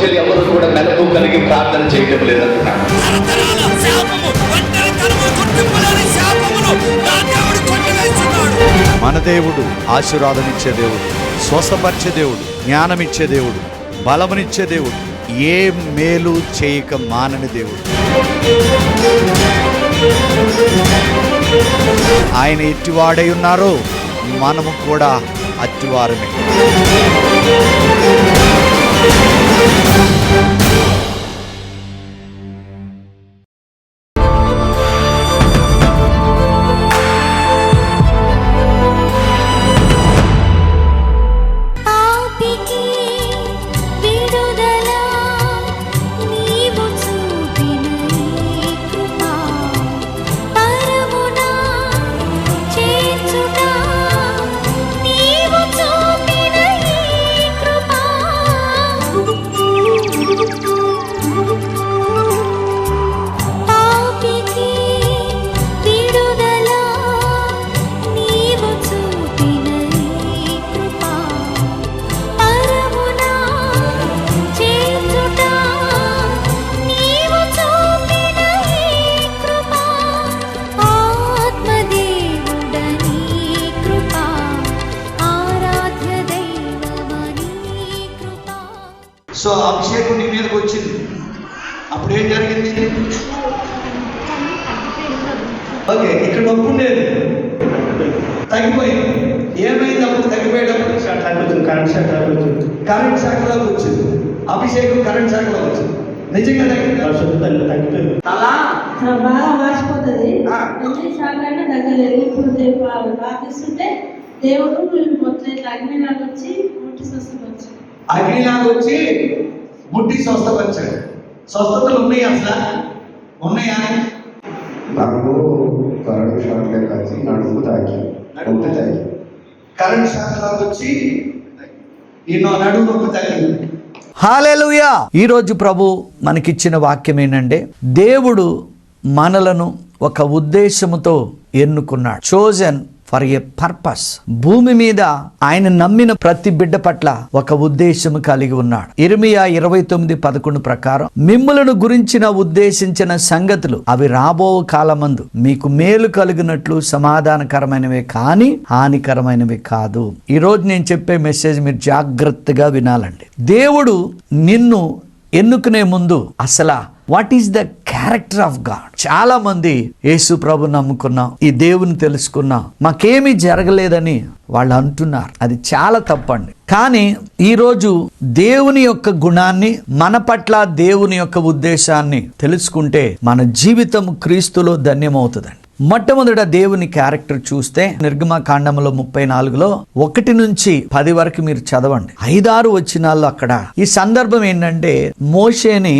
ప్రజలు ఎవరు కూడా మెలకు కలిగి ప్రార్థన చేయడం లేదంటున్నాడు. మన దేవుడు ఆశీర్వాదమిచ్చే దేవుడు, స్వస్థపరిచే దేవుడు, జ్ఞానమిచ్చే దేవుడు, బలమునిచ్చే దేవుడు, ఏ మేలు చేయక మానని దేవుడు. ఆయన ఎట్టివాడై ఉన్నారో మనము కూడా అట్టివారమే. సో అభిషేకం నీ మీదకి వచ్చింది, అప్పుడు ఏం జరిగింది? ఓకే, ఇక్కడ నొప్పి ఉండేది, తగ్గిపోయింది. ఏమైంది అప్పుడు? తగ్గిపోయేటప్పుడు కరెంట్ శాఖలోకి వచ్చింది. అభిషేకం కరెంట్ శాఖలోకి వచ్చింది. నిజంగా తగ్గిపోయింది. అలా బాగా మార్చిపోతుంది. ఎన్నిసార్లు తగ్గలేదు. ఇప్పుడు ప్రార్థిస్తుంటే దేవుడు మొత్తం అగ్నిలాగా వచ్చి ముట్టి స్వస్థపరిచాడు. అగ్నిలాగా వచ్చి ముట్టి స్వస్థపరిచాడు. స్వస్థతలు ఉన్నాయి, అసలు ఉన్నాయా? నాకు కరెంట్ షాక్ వచ్చి నడుము తాకి కరెంట్ శాఖలోకి వచ్చి ఎన్నో నడుము నొప్పి తగ్గింది. హల్లెలూయా. ఈరోజు ప్రభు మనకిచ్చిన వాక్యం ఏంటంటే, దేవుడు మనలను ఒక ఉద్దేశముతో ఎన్నుకున్నాడు. Chosen for a purpose. భూమి మీద ఆయన నమ్మిన ప్రతి బిడ్డ పట్ల ఒక ఉద్దేశం కలిగి ఉన్నాడు. ఇర్మియా 29:11 ప్రకారం, మిమ్ములను గురించిన ఉద్దేశించిన సంగతులు అవి రాబో కాలమందు మీకు మేలు కలిగినట్లు సమాధానకరమైనవే కానీ హానికరమైనవి కాదు. ఈరోజు నేను చెప్పే మెసేజ్ మీరు జాగ్రత్తగా వినాలండి. దేవుడు నిన్ను ఎన్నుకునే ముందు అసలు what is the character of God? చాలా మంది యేసు ప్రభు నమ్ముకున్నాం, ఈ దేవుని తెలుసుకున్నాం, మాకేమీ జరగలేదని వాళ్ళు అంటున్నారు. అది చాలా తప్పండి. కానీ ఈరోజు దేవుని యొక్క గుణాన్ని, మన పట్ల దేవుని యొక్క ఉద్దేశాన్ని తెలుసుకుంటే మన జీవితం క్రీస్తులో ధన్యమవుతుందండి. మొట్టమొదట దేవుని క్యారెక్టర్ చూస్తే నిర్గమకాండంలో 34లో 1 నుంచి 10 వరకు మీరు చదవండి. 5-6 వచనాల్లో అక్కడ ఈ సందర్భం ఏంటంటే, మోషేని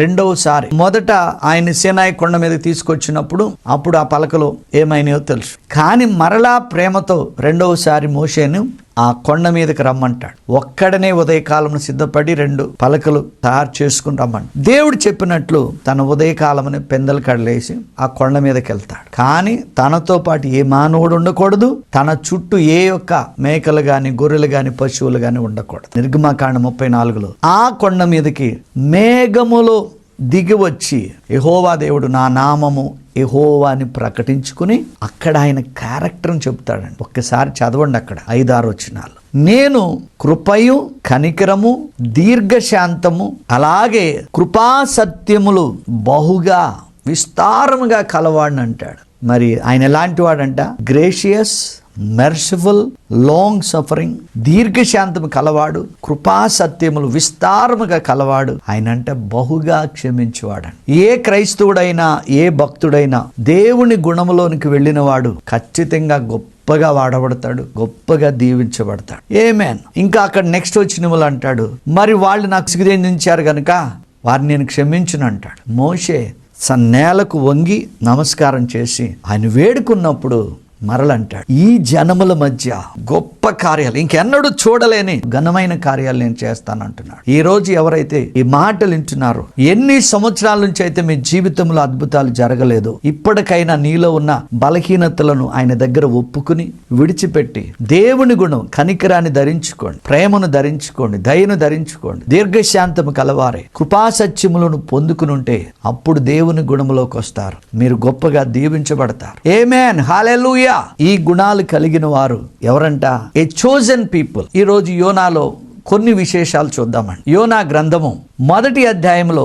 రెండవసారి మొదట ఆయన సీనాయి కొండ మీద తీసుకొచ్చినప్పుడు అప్పుడు ఆ పలకలు ఏమైనాయో తెలుసు. కానీ మరలా ప్రేమతో రెండవసారి మోషేను ఆ కొండ మీదకి రమ్మంటాడు. ఒక్కడనే ఉదయకాలం సిద్ధపడి 2 పలకలు తయారు చేసుకుని రమ్మంటాడు. దేవుడు చెప్పినట్లు తన ఉదయకాలముని పెందలు కడలేసి ఆ కొండ మీదకి వెళ్తాడు. కానీ తనతో పాటు ఏ మానవుడు ఉండకూడదు, తన చుట్టూ ఏ యొక్క మేకలు గాని గొర్రెలు గాని పశువులు గాని ఉండకూడదు. నిర్గమకాండం 34లో ఆ కొండ మీదకి మేఘములో దిగి వచ్చి యెహోవా దేవుడు నా నామము యెహోవా అని ప్రకటించుకుని అక్కడ ఆయన క్యారెక్టర్ని చెప్తాడండి. ఒక్కసారి చదవండి అక్కడ 5-6 వచనాలు. నేను కృపయు కనికరము దీర్ఘశాంతము అలాగే కృపా సత్యములు బహుగా విస్తారముగా కలవాడిని అంటాడు. మరి ఆయన ఎలాంటి వాడంట? గ్రేషియస్, మెర్సిఫుల్, లాంగ్ సఫరింగ్, దీర్ఘశాంతము కలవాడు, కృపా సత్యములు విస్తారముగా కలవాడు. ఆయన అంటే బహుగా క్షమించేవాడు. ఏ క్రైస్తవుడైనా ఏ భక్తుడైనా దేవుని గుణములోనికి వెళ్ళిన వాడు ఖచ్చితంగా గొప్పగా వాడబడతాడు, గొప్పగా దీవించబడతాడు. ఆమేన్. ఇంకా అక్కడ నెక్స్ట్ వచ్చిన అంటాడు, మరి వాళ్ళు నాకు సిగ్గుదించారు గనుక వారిని నేను క్షమించును అంటాడు. మోషే నేలకు వంగి నమస్కారం చేసి ఆయన వేడుకున్నప్పుడు మరలంటాడు, ఈ జనముల మధ్య గొప్ప కార్యాలు, ఇంకెన్నడూ చూడలేని ఘనమైన కార్యాలు నేను చేస్తానంటున్నాడు. ఈ రోజు ఎవరైతే ఈ మాటలు వింటున్నారో, ఎన్ని సంవత్సరాల నుంచి అయితే మీ జీవితంలో అద్భుతాలు జరగలేదు, ఇప్పటికైనా నీలో ఉన్న బలహీనతలను ఆయన దగ్గర ఒప్పుకుని విడిచిపెట్టి దేవుని గుణం కనికరాన్ని ధరించుకోండి, ప్రేమను ధరించుకోండి, దయను ధరించుకోండి, దీర్ఘశాంతము కలవారే కృపాసత్యములను పొందుకునుంటే అప్పుడు దేవుని గుణములోకి వస్తారు, మీరు గొప్పగా దీవించబడతారు. ఆమేన్, హల్లెలూయా. ఈ గుణాలు కలిగిన వారు ఎవరంట? ఏ చోజన్ పీపుల్. ఈ రోజు యోనాలో కొన్ని విశేషాలు చూద్దామండి. యోనా గ్రంథము 1వ అధ్యాయంలో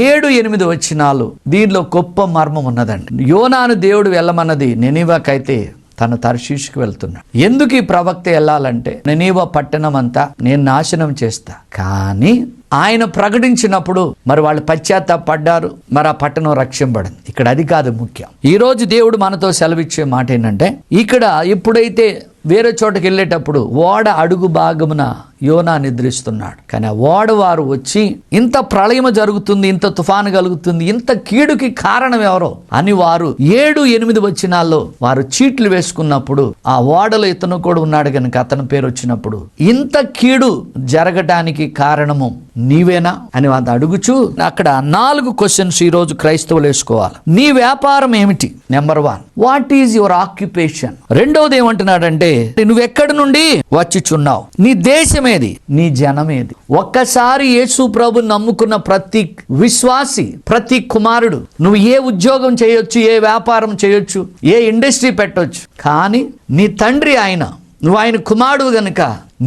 7-8 వచనాలు, దీనిలో గొప్ప మర్మం ఉన్నదండి. యోనాను దేవుడు వెళ్ళమన్నది నినివాకైతే తన తర్షీషుకు వెళ్తున్నాడు. ఎందుకు ఈ ప్రవక్త వెళ్ళాలంటే, నినివా పట్టణం అంతా నేను నాశనం చేస్తా, కానీ ఆయన ప్రకటించినప్పుడు మరి వాళ్ళు పశ్చాత్తాపడ్డారు, మరి ఆ పట్టణం రక్షింపబడింది. ఇక్కడ అది కాదు ముఖ్యం. ఈ రోజు దేవుడు మనతో సెలవిచ్చే మాట ఏంటంటే, ఇక్కడ ఎప్పుడైతే వేరే చోటకి వెళ్ళేటప్పుడు ఓడ అడుగు భాగమున యోనా నిద్రిస్తున్నాడు, కానీ ఆ ఓడవారు వచ్చి ఇంత ప్రళయము జరుగుతుంది, ఇంత తుఫాను కలుగుతుంది, ఇంత కీడుకి కారణం ఎవరో అని వారు 7-8 వచనాల్లో వారు చీట్లు వేసుకున్నప్పుడు ఆ ఓడలో ఇతను కూడా ఉన్నాడు కనుక అతని పేరు వచ్చినప్పుడు, ఇంత కీడు జరగటానికి కారణము నీవేనా అని వాళ్ళు అడుగుచూ అక్కడ 4 క్వశ్చన్స్ ఈ రోజు క్రైస్తవులు వేసుకోవాలి. నీ వ్యాపారం ఏమిటి? Number 1, what is your occupation? రెండవది ఏమంటున్నాడంటే, నువ్వెక్కడి నుండి వచ్చిచున్నావు? నీ దేశమేది? నీ జనమేది? ఒక్కసారి యేసు ప్రభు నమ్ముకున్న ప్రతి విశ్వాసి, ప్రతి కుమారుడు, నువ్వు ఏ ఉద్యోగం చేయొచ్చు, ఏ వ్యాపారం చేయొచ్చు, ఏ ఇండస్ట్రీ పెట్టొచ్చు, కానీ నీ తండ్రి ఆయన, నువ్వు ఆయన కుమారుడు గనుక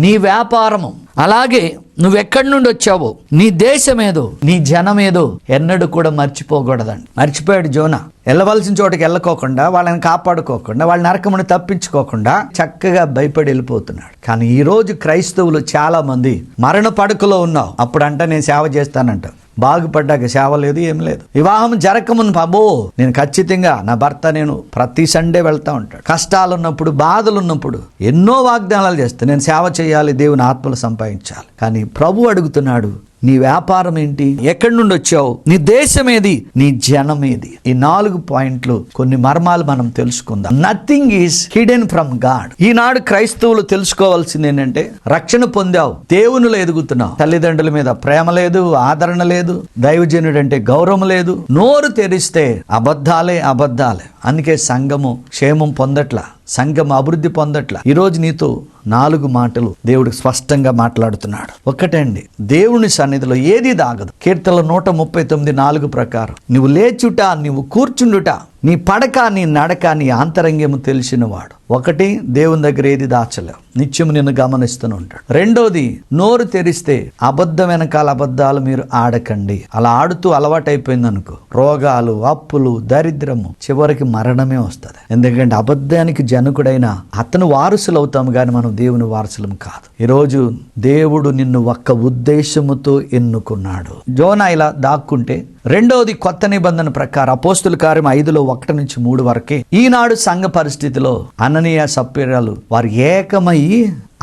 నీ వ్యాపారము, అలాగే నువ్వెక్కడి నుండి వచ్చావో, నీ దేశమేదో, నీ జనమేదో ఎన్నడూ కూడా మర్చిపోకూడదండి. మర్చిపోయాడు జోనా. వెళ్ళవలసిన చోటకి వెళ్ళకోకుండా, వాళ్ళని కాపాడుకోకుండా, వాళ్ళ నరకమును తప్పించుకోకుండా చక్కగా భయపడి వెళ్ళిపోతున్నాడు. కానీ ఈ రోజు క్రైస్తవులు చాలా మంది మరణ పడకలో ఉన్నావు, అప్పుడు అంట నేను సేవ చేస్తానంట, బాగుపడ్డాక సేవ లేదు, ఏం లేదు. వివాహం జరగమును అబ్బో నేను ఖచ్చితంగా నా భర్త నేను ప్రతి సండే వెళ్తా ఉంటాడు. కష్టాలు ఉన్నప్పుడు, బాధలు ఉన్నప్పుడు ఎన్నో వాగ్దానాలు చేస్తే నేను సేవ చేయాలి, దేవుని ఆత్మలు సంపాదించాలి. కానీ ప్రభు అడుగుతున్నాడు, నీ వ్యాపారం ఏంటి? ఎక్కడి నుండి వచ్చావు? నీ దేశం ఏది? నీ జనం ఏది? ఈ 4 పాయింట్లు, కొన్ని మర్మాలు మనం తెలుసుకుందాం. Nothing is hidden from God. ఈనాడు క్రైస్తవులు తెలుసుకోవాల్సింది ఏంటంటే, రక్షణ పొందావు, దేవునిలో ఎదుగుతున్నావు, తల్లిదండ్రుల మీద ప్రేమ లేదు, ఆదరణ లేదు, దైవజనుడు అంటే గౌరవం లేదు, నోరు తెరిస్తే అబద్ధాలే అబద్ధాలే. అందుకే సంఘము క్షేమం పొందట్లా, సంఘం అభివృద్ధి పొందట్లా. ఈరోజు నీతో 4 మాటలు దేవుడు స్పష్టంగా మాట్లాడుతున్నాడు. ఒకటండి, దేవుని సన్నిధిలో ఏది దాగదు. కీర్తనలు 139:4 ప్రకారం, నువ్వు లేచుట, నువ్వు కూర్చుండుట, నీ పడక, నీ నడక, నీ ఆంతరంగము తెలిసినవాడు. ఒకటి, దేవుని దగ్గర ఏది దాచలేవు, నిత్యము నిన్ను గమనిస్తూనే ఉంటాడు. రెండోది, నోరు తెరిస్తే అబద్ధం వెనకాల అబద్ధాలు మీరు ఆడకండి. అలా ఆడుతూ అలవాటైపోయింది అనుకో, రోగాలు, అప్పులు, దరిద్రము, చివరికి మరణమే వస్తుంది. ఎందుకంటే అబద్ధానికి జనకుడైన అతను వారసులు అవుతాము, కానీ మనం దేవుని వారసులం కాదు. ఈరోజు దేవుడు నిన్ను ఒక్క ఉద్దేశముతో ఎన్నుకున్నాడు. జోనా ఇలా దాక్కుంటే, రెండవది కొత్త నిబంధన ప్రకారం అపోస్తుల కార్యం 5:1-3 వరకే ఈనాడు సంఘ పరిస్థితిలో అననీయ సప్పీరాలు వారు ఏకమయ్యి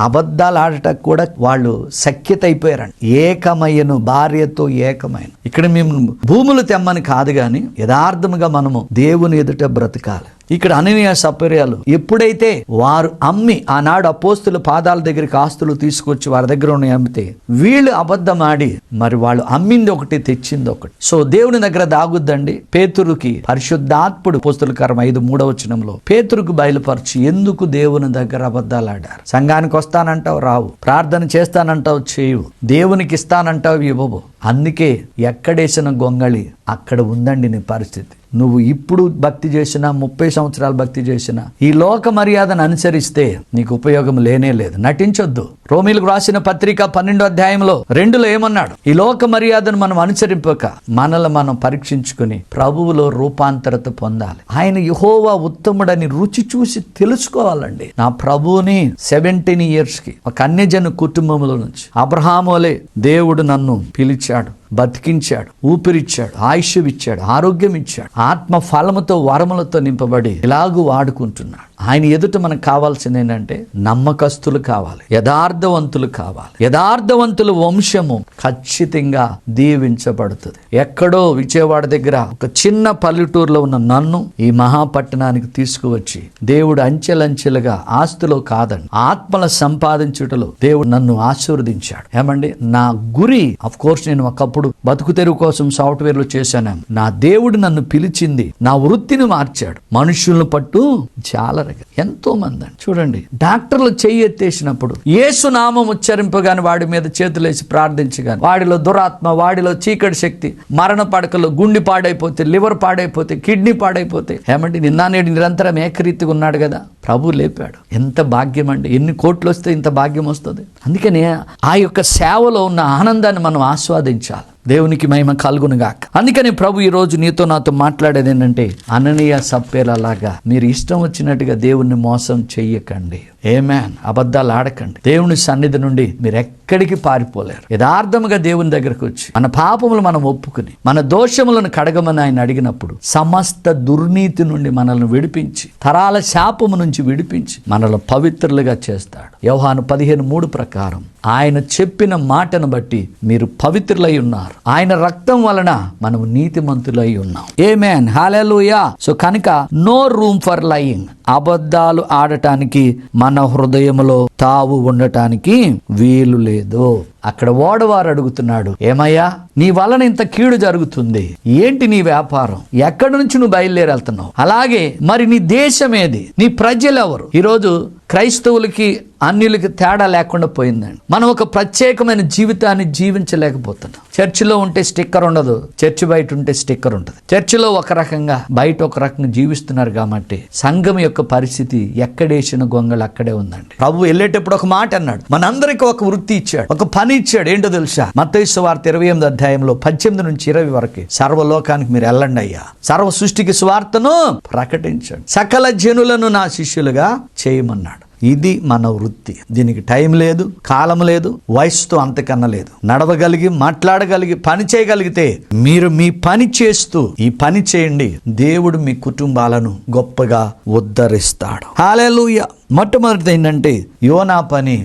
అబద్ధాలు ఆడటకు కూడా వాళ్ళు సఖ్యత అయిపోయారండి. ఏకమయ్యను, భార్యతో ఏకమైన. ఇక్కడ మేము భూములు తెమ్మని కాదు, కానీ యథార్థముగా మనము దేవుని ఎదుట బ్రతకాలి. ఇక్కడ అననీయ సప్పీరాలు ఎప్పుడైతే వారు అమ్మి, ఆనాడు అపోస్తుల పాదాల దగ్గరికి ఆస్తులు తీసుకొచ్చి వారి దగ్గర ఉన్న అమ్మితే, వీళ్ళు అబద్ధం ఆడి మరి వాళ్ళు అమ్మింది ఒకటి, తెచ్చింది ఒకటి. సో దేవుని దగ్గర దాగుద్దండి. పేతురుకి పరిశుద్ధాత్ముడు అపోస్తుల కార్యం 5:3 పేతురుకు బయలుపరిచి, ఎందుకు దేవుని దగ్గర అబద్ధాలు ఆడారు? సంఘానికి వస్తానంటావు రావు, ప్రార్థన చేస్తానంటావు చేయవు, దేవునికి ఇస్తానంటావు ఇవ్వవు. అందుకే ఎక్కడేసిన గొంగళి అక్కడ ఉందండి నీ పరిస్థితి. నువ్వు ఇప్పుడు భక్తి చేసినా, 30 సంవత్సరాలు భక్తి చేసినా, ఈ లోక మర్యాదను అనుసరిస్తే నీకు ఉపయోగం లేనే లేదు. నటించొద్దు. రోమీలకు రాసిన పత్రిక 12వ అధ్యాయంలో 2లో ఏమన్నాడు? ఈ లోక మర్యాదను మనం అనుసరింపక మనల్ని మనం పరీక్షించుకుని ప్రభువులో రూపాంతరత పొందాలి. ఆయన యెహోవా ఉత్తముడని రుచి చూసి తెలుసుకోవాలండి. నా ప్రభువుని 17 yearsకి ఒక అన్యజన కుటుంబంలో నుంచి అబ్రహాములే దేవుడు నన్ను పిలిచాడు, బతికించాడు, ఊపిరిచ్చాడు, ఆయుష్ ఇచ్చాడు, ఆరోగ్యం ఇచ్చాడు, ఆత్మ ఫలముతో వరములతో నింపబడి ఇలాగూ వాడుకుంటున్నాడు. ఆయన ఎదుట మనకు కావాల్సింది ఏంటంటే నమ్మకస్తులు కావాలి, యథార్థవంతులు కావాలి. యథార్థవంతుల వంశము ఖచ్చితంగా దీవించబడుతుంది. ఎక్కడో విజయవాడ దగ్గర ఒక చిన్న పల్లెటూరులో ఉన్న నన్ను ఈ మహాపట్టణానికి తీసుకువచ్చి దేవుడు అంచెలంచెలుగా ఆస్తిలో కాదండి, ఆత్మల సంపాదించుటలో దేవుడు నన్ను ఆశీర్వదించాడు. ఏమండి, నా గురి అఫ్ కోర్స్ నేను ఒకప్పుడు బతుకు తెరువు కోసం సాఫ్ట్వేర్లు చేశాను. నా దేవుడు నన్ను పిలిచింది, నా వృత్తిని మార్చాడు. మనుషులను పట్టు చాలా ఎంతో మంది అండి. చూడండి, డాక్టర్లు చెయ్యి ఎత్తేసినప్పుడు యేసు నామం ఉచ్చరింపగాని వాడి మీద చేతులేసి ప్రార్థించగాని వాడిలో దురాత్మ, వాడిలో చీకటి శక్తి, మరణ పడకలో గుండె పాడైపోతే, లివర్ పాడైపోతే, కిడ్నీ పాడైపోతే, ఏమండి నిన్న నేడు నిరంతరం ఏకరీతిగా ఉన్నాడు కదా, ప్రభు లేపాడు. ఎంత భాగ్యం అండి, ఎన్ని కోట్లు వస్తే ఇంత భాగ్యం వస్తుంది. అందుకని ఆ యొక్క సేవలో ఉన్న ఆనందాన్ని మనం ఆస్వాదించాలి. దేవునికి మహిమ కలుగునుగాక. అందుకని ప్రభు ఈ రోజు నీతో నాతో మాట్లాడేది ఏంటంటే, అననీయ సప్పేలలాగా మీరు ఇష్టం వచ్చినట్టుగా దేవుణ్ణి మోసం చెయ్యకండి. ఆమేన్. అబద్ధాలు ఆడకండి. దేవుని సన్నిధి నుండి మీరు ఎక్కడికి పారిపోలేరు. యథార్థముగా దేవుని దగ్గరకు వచ్చి మన పాపములు మనం ఒప్పుకుని మన దోషములను కడగమని ఆయన అడిగినప్పుడు సమస్త దుర్నీతి నుండి మనల్ని విడిపించి, తరాల శాపము నుంచి విడిపించి మనల్ని పవిత్రులుగా చేస్తాడు. యోహాను 15:3 ప్రకారం ఆయన చెప్పిన మాటను బట్టి మీరు పవిత్రులై ఉన్నారు. ఆయన రక్తం వలన మనం నీతిమంతులై ఉన్నాం. ఆమేన్. హల్లెలూయా. సో కనుక నో రూమ్ ఫర్ లయింగ్. అబద్ధాలు ఆడటానికి మన హృదయములో తావు ఉండటానికి వీలు లేదు. అక్కడ ఓడవారు అడుగుతున్నాడు, ఏమయ్యా నీ వలన ఇంత కీడు జరుగుతుంది, ఏంటి నీ వ్యాపారం, ఎక్కడి నుంచి నువ్వు బయలుదేరి వెళ్తున్నావు, అలాగే మరి నీ దేశం ఏది, నీ ప్రజలు ఎవరు? ఈరోజు క్రైస్తవులకి అన్యులకి తేడా లేకుండా పోయిందండి. మనం ఒక ప్రత్యేకమైన జీవితాన్ని జీవించలేకపోతున్నాం. చర్చిలో ఉంటే స్టిక్కర్ ఉండదు, చర్చి బయట ఉంటే స్టిక్కర్ ఉంటుంది. చర్చిలో ఒక రకంగా, బయట ఒక రకంగా జీవిస్తున్నారు. కాబట్టి సంఘం యొక్క పరిస్థితి ఎక్కడేసిన గొంగళి అక్కడే ఉందండి. ప్రభు వెళ్ళేటప్పుడు ఒక మాట అన్నాడు, మనందరికీ ఒక వృత్తి ఇచ్చాడు, ఒక పని ఇచ్చాడు. ఏంటో తెలుసా? మత్తయి సువార్త 28వ అధ్యాయంలో 18 నుంచి 20 వరకు సర్వలోకానికి మీరు వెళ్ళండి అయ్యా, సర్వ సృష్టికి సువార్తను ప్రకటించండి, సకల జనులను నా శిష్యులుగా చేయమన్నాడు. ఇది మన వృత్తి. దీనికి టైం లేదు, కాలం లేదు, వయసుతో అంతకన్నా లేదు. నడవగలిగి, మాట్లాడగలిగి, పని చేయగలిగితే మీరు మీ పని చేస్తూ ఈ పని చేయండి, దేవుడు మీ కుటుంబాలను గొప్పగా ఉద్ధరిస్తాడు. హల్లెలూయా. మొట్టమొదటిది ఏంటంటే, యోనా పని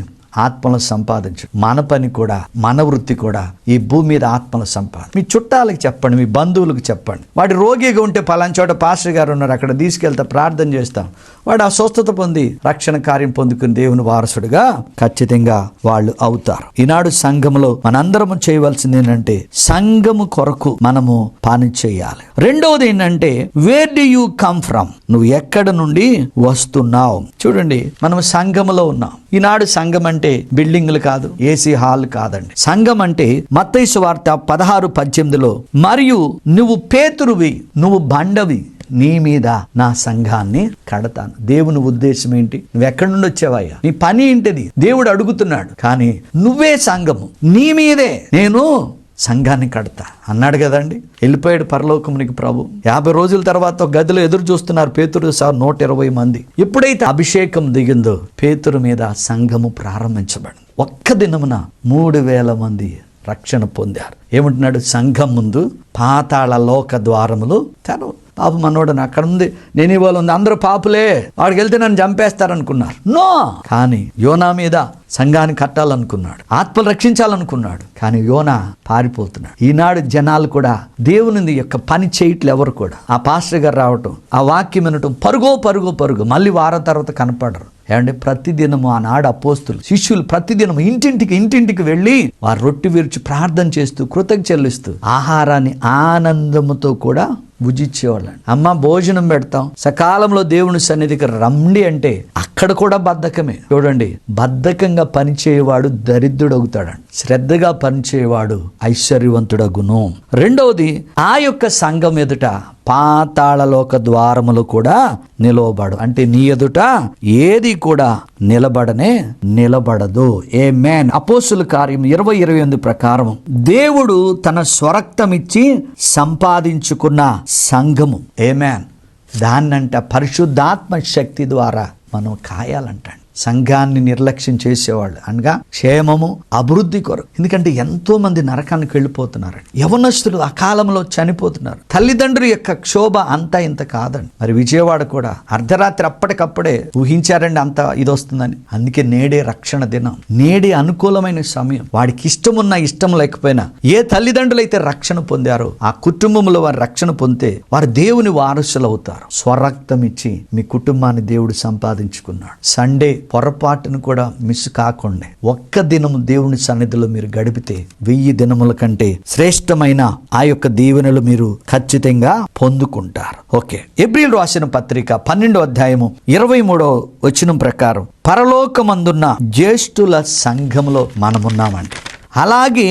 ఆత్మలను సంపాదించడం. మన పని కూడా, మన వృత్తి కూడా ఈ భూమి మీద ఆత్మల సంపాదన. మీ చుట్టాలకు చెప్పండి, మీ బంధువులకు చెప్పండి. వాడు రోగిగా ఉంటే పలానా చోట పాస్టర్ గారు ఉన్నారు, అక్కడ తీసుకెళ్తా ప్రార్థన చేస్తాం. వాడు ఆ స్వస్థత పొంది రక్షణ కార్యం పొందుకుని దేవుని వారసుడుగా ఖచ్చితంగా వాళ్ళు అవుతారు. ఈనాడు సంఘములో మనందరము చేయవలసింది ఏంటంటే, సంఘము కొరకు మనము పని చేయాలి. రెండవది ఏంటంటే, wear do you come from, నువ్వు ఎక్కడ నుండి వస్తున్నావు. చూడండి, మనం సంఘములో ఉన్నాం. ఈనాడు సంఘం అంటే బిల్డింగ్లు కాదు, ఏసీ హాల్ కాదండి. సంఘం అంటే మత్తయి సువార్త 16:18లో, మరియు నువ్వు పేతురువి, నువ్వు బండవి, నీ మీద నా సంఘాన్ని కడతాను. దేవుని ఉద్దేశం ఏంటి? నువ్వు ఎక్కడి నుండి వచ్చావయ్యా, నీ పని ఏంటిది? దేవుడు అడుగుతున్నాడు. కానీ నువ్వే సంఘము, నీ మీదే నేను సంఘాన్ని కడతా అన్నాడు కదండి. వెళ్ళిపోయాడు పరలోకమునికి ప్రభు. 50 రోజుల తర్వాత ఒక గదిలో ఎదురు చూస్తున్నారు పేతురు సార్ 120 మంది. ఎప్పుడైతే అభిషేకం దిగిందో పేతురు మీద సంఘము ప్రారంభించబడింది. ఒక్క దినమున 3000 మంది రక్షణ పొందారు. ఏమంటున్నాడు? సంఘం ముందు పాతాళ లోక ద్వారములు తెరవు. పాపం మనోడని అక్కడ ఉంది, నేను వాళ్ళు ఉంది, అందరూ పాపులే, వాడికి వెళ్తే నన్ను చంపేస్తారనుకున్నారు. నో, కానీ యోనా మీద సంఘాన్ని కట్టాలనుకున్నాడు, ఆత్మలు రక్షించాలనుకున్నాడు. కానీ యోనా పారిపోతున్నాడు. ఈనాడు జనాలు కూడా దేవుని యొక్క పని చేయట్లు ఎవరు కూడా. ఆ పాస్టర్ గారు రావటం, ఆ వాక్యం వినటం, పరుగు మళ్ళీ వారం తర్వాత కనపడరు. ఏమంటే ప్రతిదినము ఆనాడు అపోస్తులు శిష్యులు ప్రతిదినం ఇంటింటికి వెళ్ళి వారు రొట్టె విరిచి ప్రార్థన చేస్తూ కృతజ్ఞతలు చెల్లిస్తూ ఆహారాన్ని ఆనందముతో కూడా భుజించేవాళ్ళండి. అమ్మ భోజనం పెడతాం, సకాలంలో దేవుని సన్నిధికి రండి అంటే అక్కడ కూడా బద్ధకమే. చూడండి, బద్ధకంగా పనిచేయవాడు దరిద్రుడవుతాడండి, శ్రద్ధగా పనిచేయవాడు ఐశ్వర్యవంతుడగును. రెండవది, ఆ యొక్క సంఘం ఎదుట పాతాళలోక ద్వారములు కూడా నిలవబడు. అంటే నీ ఎదుట ఏది కూడా నిలబడదు. ఆమేన్. అపోస్తుల కార్యం 20:28 ప్రకారం దేవుడు తన స్వరక్తమిచ్చి సంపాదించుకున్న సంఘము. ఆమేన్. దాన్నంట పరిశుద్ధాత్మ శక్తి ద్వారా మనం కాయాలంట. సంఘాన్ని నిర్లక్ష్యం చేసేవాళ్ళు అనగా క్షేమము అభివృద్ధి కొరకు. ఎందుకంటే ఎంతో మంది నరకానికి వెళ్ళిపోతున్నారు, యవనస్తులు అకాలంలో చనిపోతున్నారు. తల్లిదండ్రుల యొక్క క్షోభ అంతా ఇంత కాదండి. మరి విజయవాడ కూడా అర్ధరాత్రి అప్పటికప్పుడే ఊహించారండి అంత ఇది వస్తుందని. అందుకే నేడే రక్షణ దినం, నేడే అనుకూలమైన సమయం. వాడికి ఇష్టమున్నా ఇష్టం లేకపోయినా ఏ తల్లిదండ్రులు అయితే రక్షణ పొందారో ఆ కుటుంబంలో వారు రక్షణ పొందితే వారు దేవుని వారసులు అవుతారు. స్వరక్తం ఇచ్చి మీ కుటుంబాన్ని దేవుడు సంపాదించుకున్నాడు. సండే పొరపాటును కూడా మిస్ కాకుండా ఒక్క దినము దేవుని సన్నిధిలో మీరు గడిపితే 1000 దినముల కంటే శ్రేష్టమైన ఆ యొక్క దీవెనలు మీరు ఖచ్చితంగా పొందుకుంటారు. ఓకే, ఎబ్రీలు రాసిన పత్రిక 12వ అధ్యాయము 23వ వచనం ప్రకారం పరలోకమందున్న జ్యేష్ఠుల సంఘములో మనమున్నామండి. అలాగే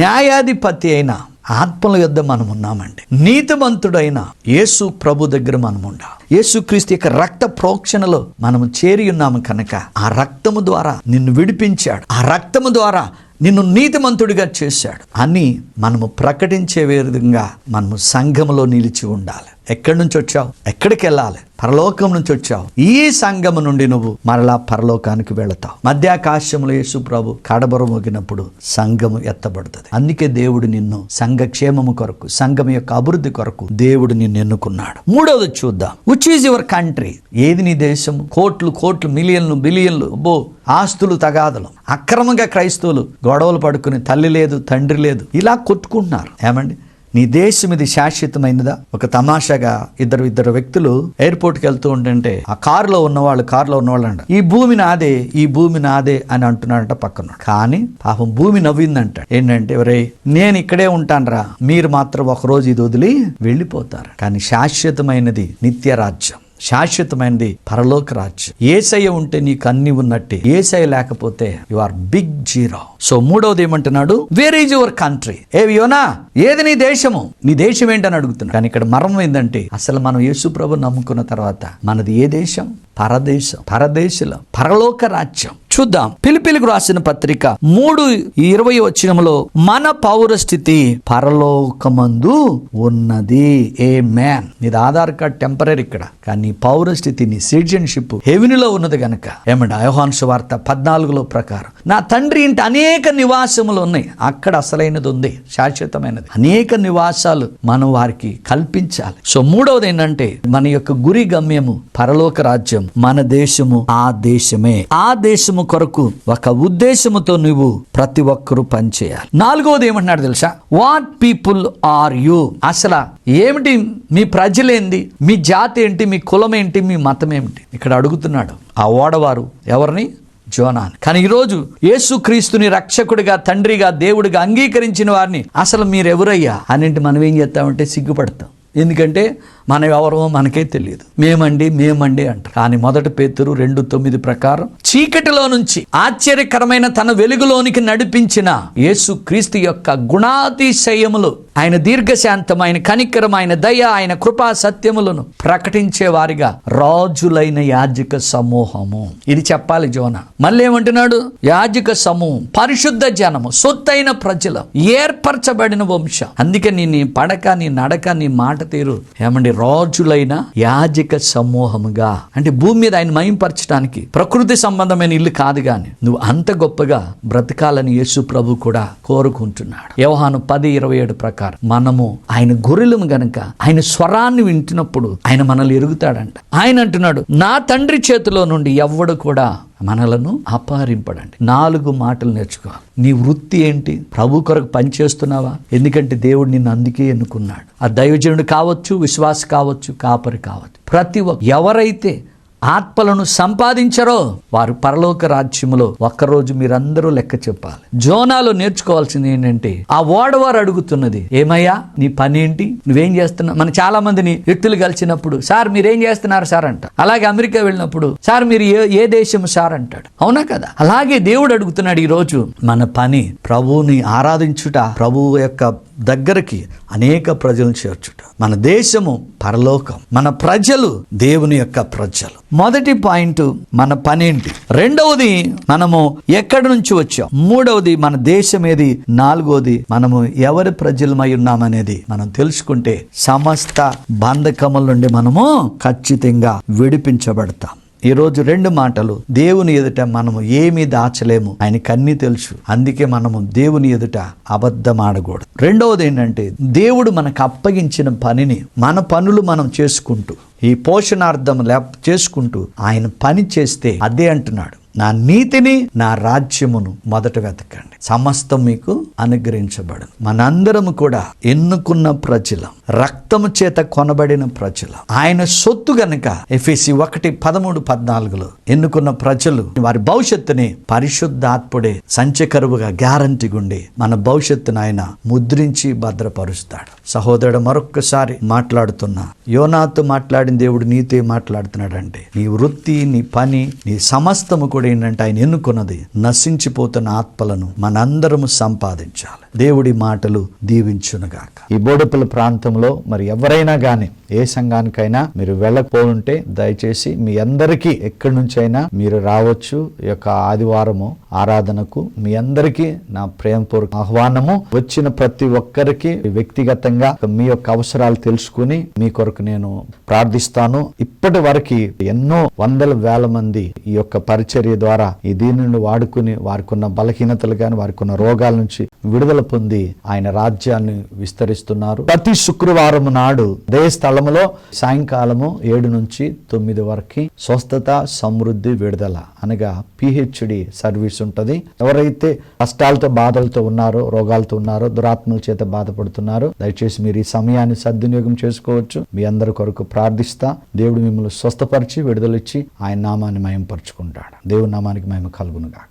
న్యాయాధిపతి అయిన ఆత్మల యొద్ద మనం ఉన్నామండి. నీతిమంతుడైన యేసు ప్రభు దగ్గర మనం ఉండాలి. యేసుక్రీస్తు యొక్క రక్త ప్రోక్షణలో మనము చేరి ఉన్నాము కనుక ఆ రక్తము ద్వారా నిన్ను విడిపించాడు, ఆ రక్తము ద్వారా నిన్ను నీతిమంతుడిగా చేశాడు అని మనము ప్రకటించే విధంగా మనము సంఘములో నిలిచి ఉండాలి. ఎక్కడి నుంచి వచ్చావు, ఎక్కడికి వెళ్ళాలి? పరలోకం నుంచి వచ్చావు. ఈ సంఘము నుండి నువ్వు మరలా పరలోకానికి వెళతావు. మధ్యాకాశంలో యేసు ప్రభు కడబొర మోగినప్పుడు సంఘము ఎత్తబడుతుంది. అందుకే దేవుడు నిన్ను సంఘ క్షేమము కొరకు, సంఘం యొక్క అభివృద్ధి కొరకు దేవుడు నిన్ను ఎన్నుకున్నాడు. మూడవది చూద్దాం. Which is your country? ఏది నీ దేశం? కోట్లు కోట్లు, మిలియన్లు బిలియన్లు, ఆస్తులు తగాదలు. అక్రమంగా క్రైస్తవులు గొడవలు పడుకుని తల్లి లేదు తండ్రి లేదు ఇలా కొట్టుకుంటున్నారు. ఏమండి, నీ దేశం ఇది శాశ్వతమైనదా? ఒక తమాషాగా ఇద్దరు వ్యక్తులు ఎయిర్పోర్ట్కి వెళ్తూ ఉంటుంటే ఆ కారులో ఉన్నవాళ్ళు అంట ఈ భూమి నాదే అని అంటున్నాడంట పక్కన. కానీ పాపం భూమి నవ్విందంట. ఏంటంటే ఎవరై నేను ఇక్కడే ఉంటానురా, మీరు మాత్రం ఒకరోజు ఇది వదిలి వెళ్ళిపోతారు. కానీ శాశ్వతమైనది నిత్య రాజ్యం, శాశ్వతమైనది పరలోక రాజ్యం. యేసయ్య ఉంటే నీకు అన్ని ఉన్నట్టే, యేసయ్య లేకపోతే you are big zero. So మూడవది ఏమంటున్నాడు? Where is your country? Yona, ఏది నీ దేశము? నీ దేశం ఏంటని అడుగుతున్నాడు. కానీ ఇక్కడ మర్మం ఏంటంటే అసలు మనం యేసు ప్రభు నమ్ముకున్న తర్వాత మనది ఏ దేశం? పరదేశం, పరలోక రాజ్యం. చూద్దాం. ఫిలిప్పీలకు రాసిన పత్రిక 3:20 వచనంలో మన పౌరస్థితి పరలోకమందు ఉన్నది. ఆమేన్. నీది ఆధార్ కార్డ్ టెంపరరీ ఇక్కడ, కానీ పౌరస్థితి నీ సిటిజన్షిప్ హెవెన్లో ఉన్నది గనక ఏమంటే యోహాను సువార్త 14లో ప్రకారం నా తండ్రి ఇంటి అనేక నివాసములు ఉన్నాయి. అక్కడ అసలైనది ఉంది, శాశ్వతమైనది. అనేక నివాసాలు మనం వారికి కల్పించాలి. సో మూడవది ఏంటంటే మన యొక్క గురి గమ్యము పరలోక రాజ్యం. మన దేశము ఆ దేశమే. ఆ దేశము కొరకు ఒక ఉద్దేశముతో నువ్వు ప్రతి ఒక్కరూ పనిచేయాలి. నాలుగవది ఏమంటున్నాడు తెలుసా? What people are you? అసలు ఏమిటి మీ ప్రజలేంది, మీ జాతి ఏంటి, మీ కులం ఏంటి, మీ మతం ఏమిటి? ఇక్కడ అడుగుతున్నాడు. ఆ ఓడవారు ఎవరిని? జోనాని. కానీ ఈరోజు యేసుక్రీస్తుని రక్షకుడిగా, తండ్రిగా, దేవుడిగా అంగీకరించిన వారిని అసలు మీరెవరయ్యా అనింటి మనం ఏం చేస్తామంటే సిగ్గుపడతాం. ఎందుకంటే మనం ఎవరో మనకే తెలియదు. మేమండి అంటారు. కానీ 1 పేతురు 2:9 ప్రకారం చీకటిలో నుంచి ఆశ్చర్యకరమైన తన వెలుగులోనికి నడిపించిన యేసు క్రీస్తు యొక్క గుణాతిశయములు, ఆయన దీర్ఘశాంతం, ఆయన కనికరం, ఆయన దయ, ఆయన కృపా సత్యములను ప్రకటించే వారిగా రాజులైన యాజక సమూహము. ఇది చెప్పాలి జోనా. మళ్ళీ ఏమంటున్నాడు? యాజక సమూహం, పరిశుద్ధ జనము, సొత్తైన ప్రజలు, ఏర్పరచబడిన వంశం. అందుకే నీ పడక, నీ నడక, నీ మాట తీరు ఏమండి రాజులైన యాజక సమూహముగా. అంటే భూమి మీద ఆయన మహింపరచడానికి ప్రకృతి సంబంధమైన ఇల్లు కాదు, గాని నువ్వు అంత గొప్పగా బ్రతకాలని యేసు ప్రభు కూడా కోరుకుంటున్నాడు. యోహాను 10:27 ప్రకారం మనము ఆయన గొర్రెలము గనక ఆయన స్వరాన్ని వింటున్నప్పుడు ఆయన మనల్ని ఎరుగుతాడంట. ఆయన అంటున్నాడు, నా తండ్రి చేతిలో నుండి ఎవ్వడు కూడా మనలను అపహరింపడండి. 4 మాటలు నేర్చుకోవాలి. నీ వృత్తి ఏంటి? ప్రభు కొరకు పనిచేస్తున్నావా? ఎందుకంటే దేవుడు నిన్ను అందుకే ఎన్నుకున్నాడు. ఆ దైవజనుడు కావచ్చు, విశ్వాస కావచ్చు, కాపరి కావచ్చు, ప్రతి ఎవరైతే ఆత్మలను సంపాదించరో వారు పరలోక రాజ్యములో ఒక్కరోజు మీరందరూ లెక్క చెప్పాలి. జోనాలో నేర్చుకోవాల్సింది ఏంటంటే ఆ ఓడవారు అడుగుతున్నది, ఏమయ్యా నీ పని ఏంటి, నువ్వేం చేస్తున్నావు? మన చాలా మందిని వ్యక్తులు కలిసినప్పుడు సార్ మీరేం చేస్తున్నారు సార్ అంట. అలాగే అమెరికా వెళ్ళినప్పుడు సార్ మీరు ఏ దేశం సార్ అంటాడు. అవునా కదా? అలాగే దేవుడు అడుగుతున్నాడు ఈ రోజు మన పని ప్రభువుని ఆరాధించుట, ప్రభువు యొక్క దగ్గరికి అనేక ప్రజలను చేర్చుట. మన దేశము పరలోకం, మన ప్రజలు దేవుని యొక్క ప్రజలు. మొదటి పాయింట్ మన పనేంటి, రెండవది మనము ఎక్కడి నుంచి వచ్చాం, మూడవది మన దేశం ఏది, నాలుగవది మనము ఎవరి ప్రజలమై ఉన్నామనేది మనం తెలుసుకుంటే సమస్త బంధకముల నుండి మనము ఖచ్చితంగా విడిపించబడతాం. ఈరోజు 2 మాటలు. దేవుని ఎదుట మనము ఏమీ దాచలేము, ఆయనకి అన్నీ తెలుసు. అందుకే మనము దేవుని ఎదుట అబద్ధం ఆడకూడదు. రెండవది ఏంటంటే, దేవుడు మనకు అప్పగించిన పనిని మన పనులు మనం చేసుకుంటూ, ఈ పోషణార్థం చేసుకుంటూ ఆయన పని చేస్తే అదే అంటున్నాడు, నా నీతిని నా రాజ్యమును మొదట వెతకండి, సమస్తం మీకు అనుగ్రహించబడను. మనందరము కూడా ఎన్నుకున్న ప్రజలం, రక్తము చేత కొనబడిన ప్రజలం, ఆయన సొత్తు గనుక. ఎఫెసీ 1:13-14 ఎన్నుకున్న ప్రజలు వారి భవిష్యత్తుని పరిశుద్ధాత్ముడే సంచకరువుగా గ్యారంటీ గుండి మన భవిష్యత్తును ఆయన ముద్రించి భద్రపరుస్తాడు. సహోదరుడు మరొక్కసారి మాట్లాడుతున్నా, యోనాతో మాట్లాడిన దేవుడు నీతో మాట్లాడుతున్నాడంటే, నీ వృత్తి, నీ పని, నీ సమస్తము కూడా ఏంటంటే ఆయన ఎన్నుకున్నది నశించిపోతున్న ఆత్మలను మనందరము సంపాదించాలి. దేవుడి మాటలు దీవించునుగాక. ఈ బోడుపల ప్రాంతంలో మరి ఎవరైనా కానీ ఏ సంఘానికైనా మీరు వెళ్ళకపోతుంటే దయచేసి మీ అందరికీ ఎక్కడి నుంచైనా మీరు రావచ్చు. ఈ యొక్క ఆదివారము ఆరాధనకు మీ అందరికీ నా ప్రేమపూర్వక ఆహ్వానము. వచ్చిన ప్రతి ఒక్కరికి వ్యక్తిగతంగా మీ యొక్క అవసరాలు తెలుసుకుని మీ కొరకు నేను ప్రార్థిస్తాను. ఇప్పటి వరకు ఎన్నో వందల వేల మంది ఈ యొక్క పరిచర్య ద్వారా ఈ దీనిని వాడుకుని వారికి ఉన్న బలహీనతలు కానీ వారికి ఉన్న రోగాల నుంచి విడుదల పొంది ఆయన రాజ్యాన్ని విస్తరిస్తున్నారు. ప్రతి శుక్రవారం నాడు అదే స్థలములో సాయంకాలము 7 నుంచి 9 వరకు స్వస్థత, సమృద్ధి, విడుదల అనగా PHD సర్వీస్ ఉంటది. ఎవరైతే కష్టాలతో బాధలతో ఉన్నారో, రోగాలతో ఉన్నారో, దురాత్మల చేత బాధపడుతున్నారో దయచేసి మీరు ఈ సమయాన్ని సద్వినియోగం చేసుకోవచ్చు. మీ అందరి కొరకు ప్రార్థిస్తా. దేవుడు మిమ్మల్ని స్వస్థపరిచి విడుదలిచ్చి ఆయన నామాన్ని మహిమపరుచుకుంటాడు. దేవుని నామానికి మహిమ కలుగునుగా.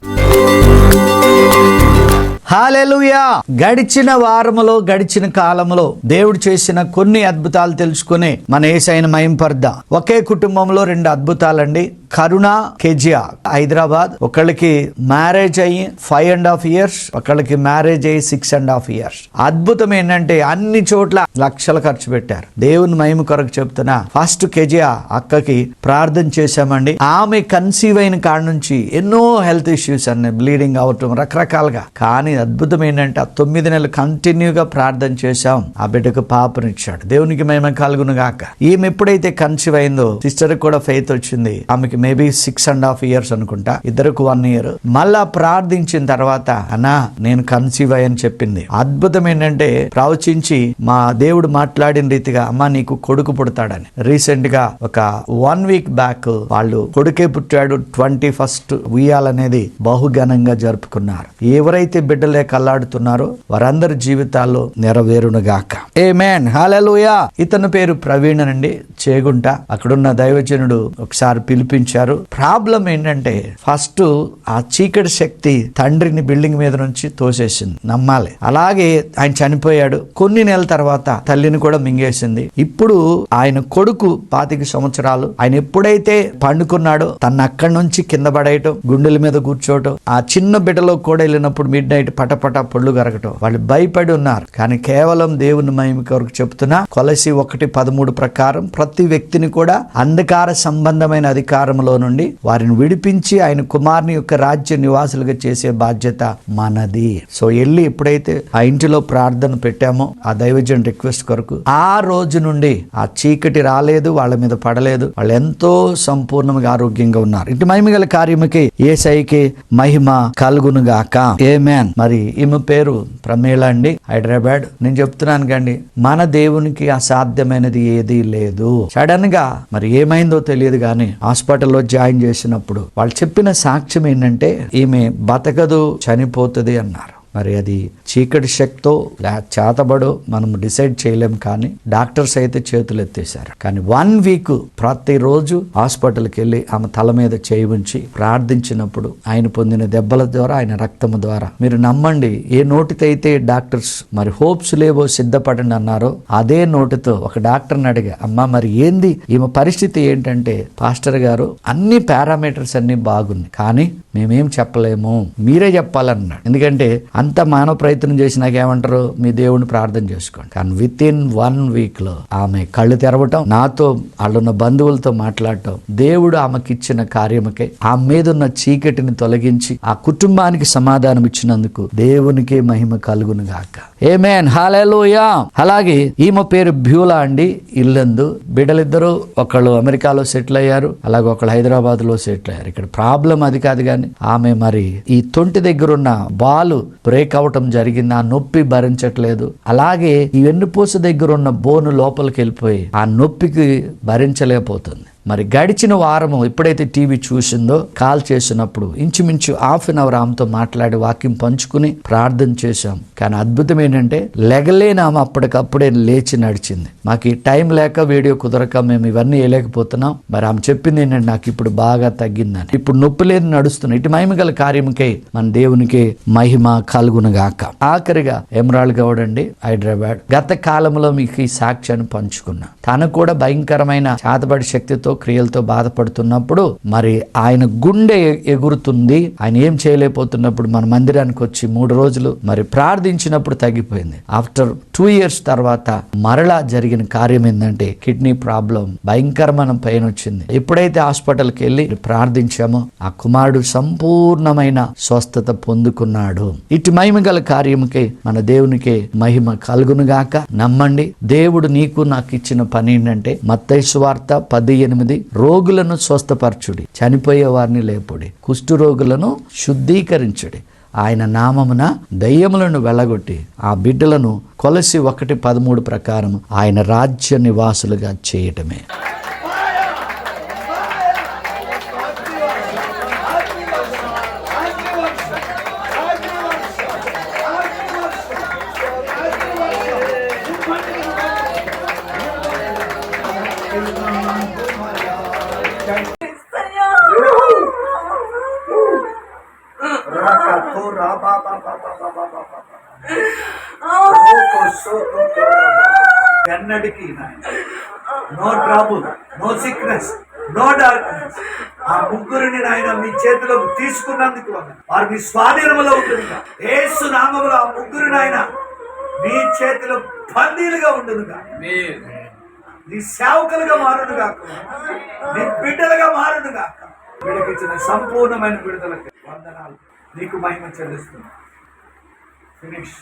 హల్లెలూయా. గడిచిన వారములో, గడిచిన కాలంలో దేవుడు చేసిన కొన్ని అద్భుతాలు తెలుసుకుని మన యేసయ్యను మహింపర్దాం. ఒకే కుటుంబంలో 2 అద్భుతాలండి. కరుణ, కెజియా, హైదరాబాద్. ఒకళ్ళకి మ్యారేజ్ అయ్యి 5.5 years, ఒకళ్ళకి మ్యారేజ్ అయ్యి 6.5 years. అద్భుతం ఏంటంటే అన్ని చోట్ల లక్షలు ఖర్చు పెట్టారు. దేవుని మహిమ కొరకు చెప్తున్నా. ఫస్ట్ కెజియా అక్కకి ప్రార్థన చేశామండి. ఆమె కన్సీవ్ అయిన కాడ నుంచి ఎన్నో హెల్త్ ఇష్యూస్ అన్ని, బ్లీడింగ్ అవటం రకరకాలుగా. కానీ అద్భుతం ఏంటంటే ఆ 9 నెలలు కంటిన్యూగా ప్రార్థన చేశాం. ఆ బిడ్డకు పాపనిచ్చాడు. దేవునికి మహిమ కలుగును గాక. ఈమె ఎప్పుడైతే కన్సీవ్ అయిందో సిస్టర్ కూడా ఫెయిత్ వచ్చింది. ఆమెకి మేబీ 6.5 years అనుకుంటా, ఇద్దరికి 1 year. మళ్ళా ప్రార్థించిన తర్వాత అన్నా నేను కన్సీవ్ అయ్యని చెప్పింది. అద్భుతం ఏంటంటే ప్రవచించి మా దేవుడు మాట్లాడిన రీతిగా అమ్మా నీకు కొడుకు పుడతాడని. రీసెంట్ గా ఒక 1 week బ్యాక్ వాళ్ళు కొడుకే పుట్టాడు 21st ఉయ్యాలనేది బహుఘనంగా జరుపుకున్నారు. ఎవరైతే బిడ్డలు కల్లాడుతున్నారో వారందరి జీవితాల్లో నెరవేరునుగాక. ఆమేన్. హల్లెలూయా. ఇతని పేరు ప్రవీణ్ అండి, చేగుంట. అక్కడున్న దైవజనుడు ఒకసారి పిలిపించారు. ప్రాబ్లం ఏంటంటే ఫస్ట్ ఆ చీకటి శక్తి తండ్రిని బిల్డింగ్ మీద నుంచి తోసేసింది. నమ్మాలి. అలాగే ఆయన చనిపోయాడు. కొన్ని నెలల తర్వాత తల్లిని కూడా మింగేసింది. ఇప్పుడు ఆయన కొడుకు 25 సంవత్సరాలు. ఆయన ఎప్పుడైతే పండుకున్నాడో తన అక్కడి నుంచి కింద పడేయటం, గుండెల మీద కూర్చోవటం, ఆ చిన్న బిడ్డలో కూడా వెళ్ళినప్పుడు మిడ్ నైట్ పటపట పొళ్ళు గరగటం. వాళ్ళు భయపడి ఉన్నారు. కానీ కేవలం దేవుని మహిమ కొరకు చెప్తున్నా. కొలసి 1:13 ప్రకారం ప్రతి వ్యక్తిని కూడా అంధకార సంబంధమైన అధికారంలో నుండి వారిని విడిపించి ఆయన కుమారుని యొక్క రాజ్య నివాసులుగా చేసే బాధ్యత మనది. సో వెళ్ళి ఎప్పుడైతే ఆ ఇంటిలో ప్రార్థన పెట్టామో ఆ దైవజన్ రిక్వెస్ట్ కొరకు, ఆ రోజు నుండి ఆ చీకటి రాలేదు, వాళ్ళ మీద పడలేదు. వాళ్ళు ఎంతో సంపూర్ణంగా ఆరోగ్యంగా ఉన్నారు. ఇటు మహిమ గల కార్యముకి యేసయ్యకి మహిమ కలుగునుగాక. ఆమేన్. మరి ఈమె పేరు ప్రమేళ అండి, హైదరాబాద్. నేను చెప్తున్నాను కండి, మన దేవునికి అసాధ్యమైనది ఏదీ లేదు. సడన్ గా మరి ఏమైందో తెలియదు కానీ హాస్పిటల్లో జాయిన్ చేసినప్పుడు వాళ్ళు చెప్పిన సాక్ష్యం ఏంటంటే ఈమె బతకదు, చనిపోతుంది అన్నారు. మరి అది చీకటి శక్తో చేతబడో మనం డిసైడ్ చేయలేం. కానీ డాక్టర్స్ అయితే చేతులు ఎత్తేశారు. కానీ 1 week ప్రతిరోజు హాస్పిటల్కి వెళ్ళి ఆమె తల మీద చేయి ఉంచి ప్రార్థించినప్పుడు ఆయన పొందిన దెబ్బల ద్వారా, ఆయన రక్తము ద్వారా, మీరు నమ్మండి, ఏ నోటితో అయితే డాక్టర్స్ మరి హోప్స్ లేవో సిద్ధపడండి అన్నారో అదే నోటితో ఒక డాక్టర్ని అడిగా, అమ్మా మరి ఏంది ఈమె పరిస్థితి ఏంటంటే, పాస్టర్ గారు అన్ని పారామీటర్స్ అన్ని బాగున్నాయి కానీ మేమేం చెప్పలేము, మీరే చెప్పాలన్నాడు. ఎందుకంటే అంత మానవ ప్రయత్నం చేసి నాకేమంటారు, మీ దేవుడిని ప్రార్థన చేసుకోండి. కానీ విత్ ఇన్ 1 week లో ఆమె కళ్ళు తెరవటం, నాతో వాళ్ళున్న బంధువులతో మాట్లాడటం, దేవుడు ఆమెకిచ్చిన కార్యముకే ఆమె మీద ఉన్న చీకటిని తొలగించి ఆ కుటుంబానికి సమాధానం ఇచ్చినందుకు దేవునికి మహిమ కలుగును గాక. ఆమేన్, హల్లెలూయా. అలాగే ఈమె పేరు బ్యూలా అండి. ఇల్లందు బిడ్డలిద్దరూ, ఒకళ్ళు అమెరికాలో సెటిల్ అయ్యారు, అలాగే ఒకళ్ళు హైదరాబాద్ లో సెటిల్ అయ్యారు. ఇక్కడ ప్రాబ్లం అది కాదు కానీ ఆమె మరి ఈ తొంటి దగ్గర ఉన్న బాలు బ్రేక్ అవటం జరిగింది, ఆ నొప్పి భరించట్లేదు. అలాగే ఈ వెన్నుపూస దగ్గర ఉన్న బోను లోపలికి వెళ్ళిపోయి ఆ నొప్పికి భరించలేకపోతుంది. మరి గడిచిన వారము ఎప్పుడైతే టీవీ చూసిందో, కాల్ చేసినప్పుడు ఇంచుమించు 1/2 hour ఆమెతో మాట్లాడి వాక్యం పంచుకుని ప్రార్థన చేశాం. కానీ అద్భుతం ఏంటంటే లెగలేని ఆమె అప్పటికప్పుడే లేచి నడిచింది. మాకు ఈ టైం లేక వీడియో కుదరక మేము ఇవన్నీ వేయలేకపోతున్నాం. మరి ఆమె చెప్పింది ఏంటంటే, నాకు ఇప్పుడు బాగా తగ్గిందని, ఇప్పుడు నొప్పి లేదు, నడుస్తున్నాయి. ఇటు మహిమ గల కార్యముకే మన దేవునికి మహిమ కలుగునుగాక. ఆఖరిగా ఎమరాల్ గౌడ్ అండి, హైదరాబాద్. గత కాలంలో మీకు ఈ సాక్ష్యాన్ని పంచుకున్నా. తను కూడా భయంకరమైన చేతబడి శక్తితో క్రియలతో బాధపడుతున్నప్పుడు మరి ఆయన గుండె ఎగురుతుంది. ఆయన ఏం చేయలేకపోతున్నప్పుడు మన మందిరానికి వచ్చి 3 రోజులు మరి ప్రార్థించినప్పుడు తగ్గిపోయింది. ఆఫ్టర్ 2 years తర్వాత మరలా జరిగిన కార్యం ఏంటంటే కిడ్నీ ప్రాబ్లం, భయంకరమైన పెయిన్ వచ్చింది. ఎప్పుడైతే హాస్పిటల్కి వెళ్ళి ప్రార్థించామో ఆ కుమారుడు సంపూర్ణమైన స్వస్థత పొందుకున్నాడు. ఇటు మహిమ గల కార్యముకే మన దేవునికి మహిమ కలుగునుగాక. నమ్మండి, దేవుడు నీకు నాకు ఇచ్చిన పని ఏంటంటే మత్తయి సువార్త 10:8, రోగులను స్వస్థపరచుడి, చనిపోయే వారిని లేపుడి, కుష్టు రోగులను శుద్ధీకరించుడి, ఆయన నామమున దయ్యములను వెళ్ళగొట్టి ఆ బిడ్డలను కొలసి 1:13 ప్రకారం ఆయన రాజ్య నివాసులుగా చేయటమే. ఎన్నటికీ no trouble, no sickness, no darkness. ఆ ముగ్గురిని నాయన మీ చేతిలోకి తీసుకున్నందుకు వారు మీ స్వాధీనంలో ఉంటుంది. యేసు నామములో ఆ ముగ్గురు నాయన మీ చేతిలో బందీలుగా ఉండునుగా, నీ సేవకులుగా మారునుగా, నీ బిడ్డలుగా మారునుగా. వీళ్ళకిచ్చిన సంపూర్ణమైన విడుదలకు వందనాలు. నీకు మహిమ చెల్లిస్తున్నా. ఫినిష్.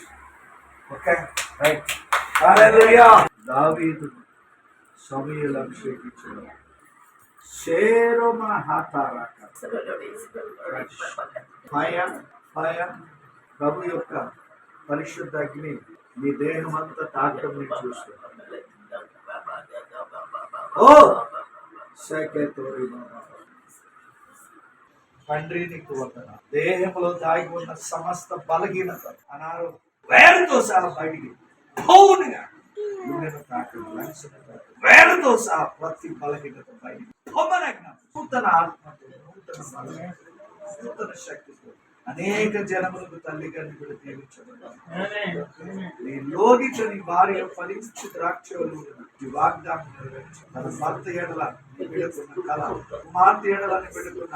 Okay, right. హల్లెలూయా. దావీదు సమూయేలు అభిషేకించిన శేరోమా హాతారాక ఫైర్ ప్రభు యొక్క పరిశుద్ధ అగ్ని నీ దేహం అంతా తాకడం నీకు చూస్తున్నా. ఓ తండ్రి నీకు వందనాలు. దేహంలో దాగి ఉన్న సమస్త బలహీనత, అనారోగ్యం వేరుతో సహా బయటికి పౌనుగా వేరుతో సహా ప్రతి బలహీనత బయటికి నూతన ఆత్మతో, నూతన బలం, నూతన శక్తితో అనేక జనములకు తల్లిగా కూడా దీవించబడ్డాను. నీ లోగితో నీ భార్య ఫలించి ద్రాక్షలు ఈ వాగ్దానం నెరవేర్చు. తన భర్త ఎడల పెడుకున్న కళ, కుమార్తె ఎడలని పెడుకున్న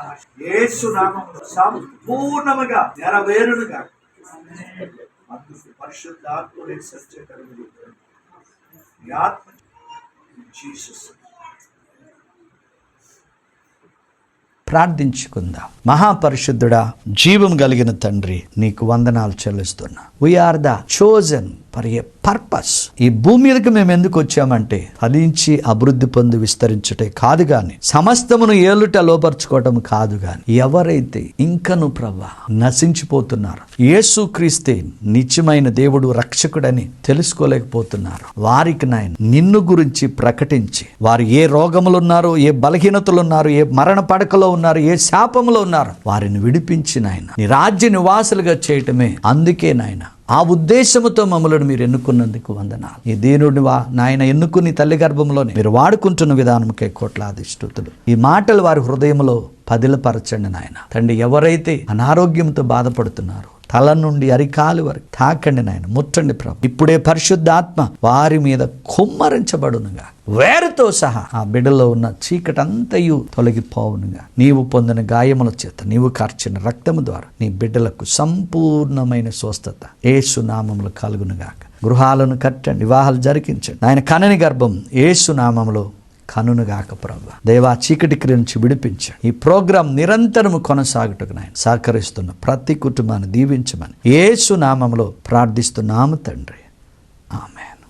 యేసు నామములో సంపూర్ణముగా నెరవేరునుగా. అందుకు పరిశుద్ధాత్ముడే సత్యకరుడు ఈ ఆత్మ జీసస్. ప్రార్థించుకుందాం. మహాపరిశుద్ధుడా, జీవం కలిగిన తండ్రి, నీకు వందనాలు చెల్లిస్తున్నా. We are the chosen for a purpose. ఈ భూమి మీదకి మేము ఎందుకు వచ్చామంటే ఫలించి అభివృద్ధి పొంది విస్తరించుటే కాదు గాని, సమస్తమును ఏలుట లోపరుచుకోవటం కాదు గాని, ఎవరైతే ఇంకను ప్రభా నశించిపోతున్నారు, యేసు క్రీస్తే నిత్యమైన దేవుడు రక్షకుడని తెలుసుకోలేకపోతున్నారు, వారికి నాయన నిన్ను గురించి ప్రకటించి, వారు ఏ రోగములు ఉన్నారో, ఏ బలహీనతలు ఉన్నారు, ఏ మరణ పడకలో ఉన్నారు, ఏ శాపములో ఉన్నారు, వారిని విడిపించి నాయన నీ రాజ్య నివాసులుగా చేయటమే. అందుకే నాయన ఆ ఉద్దేశముతో మమ్మల్ని మీరు ఎన్నుకున్నందుకు వందనాలు. ఈ దీనుడిని నాయన ఎన్నుకుని తల్లి గర్భంలోనే మీరు వాడుకుంటున్న విధానంకే కోట్లాది స్తుతులు. ఈ మాటలు వారి హృదయంలో పదిలపరచండి నాయన. తండ్రి, ఎవరైతే అనారోగ్యంతో బాధపడుతున్నారో, తల నుండి అరికాలు వరకు తాకండి నాయన, ముట్టండి ప్రభు. ఇప్పుడే పరిశుద్ధాత్మ వారి మీద కుమ్మరించబడునుగా, వేరుతో సహా ఆ బిడ్డలో ఉన్న చీకటంతయు తొలగిపోవునుగా. నీవు పొందిన గాయముల చేత, నీవు కార్చిన రక్తము ద్వారా నీ బిడ్డలకు సంపూర్ణమైన స్వస్థత యేసు నామములో కలుగునుగాక. గృహాలను కట్టండి, వివాహాలు జరిగించండి. ఆయన కనని గర్భం యేసు నామములో కనునుగాక ప్రభు. దేవా, చీకటి క్రియ నుంచి విడిపించండి. ఈ ప్రోగ్రాం నిరంతరము కొనసాగుటకు నాయన సహకరిస్తున్న ప్రతి కుటుంబాన్ని దీవించమని యేసు నామములో ప్రార్థిస్తున్నాము తండ్రి, ఆమేన్.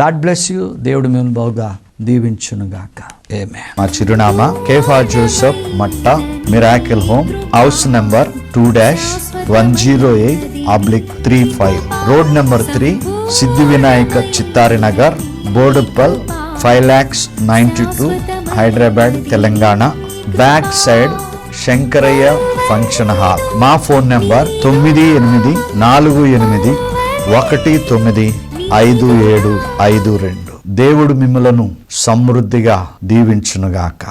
God bless you. దేవుడు మిమ్మల్ని బాగుగా దీవించునుగాక. ఆమేన్. మా చిరునామా Kepha Joseph Matta, miracle home, house number 2-108/35, road number 3, Siddhi Vinayaka, Chittari Nagar, Boduppal, 5,92,000, Hyderabad, Telangana. Back side Shankaraiah function hall. మా ఫోన్ నంబర్ 9848195752. దేవుడు మిమ్మలను సమృద్ధిగా దీవించునుగాక.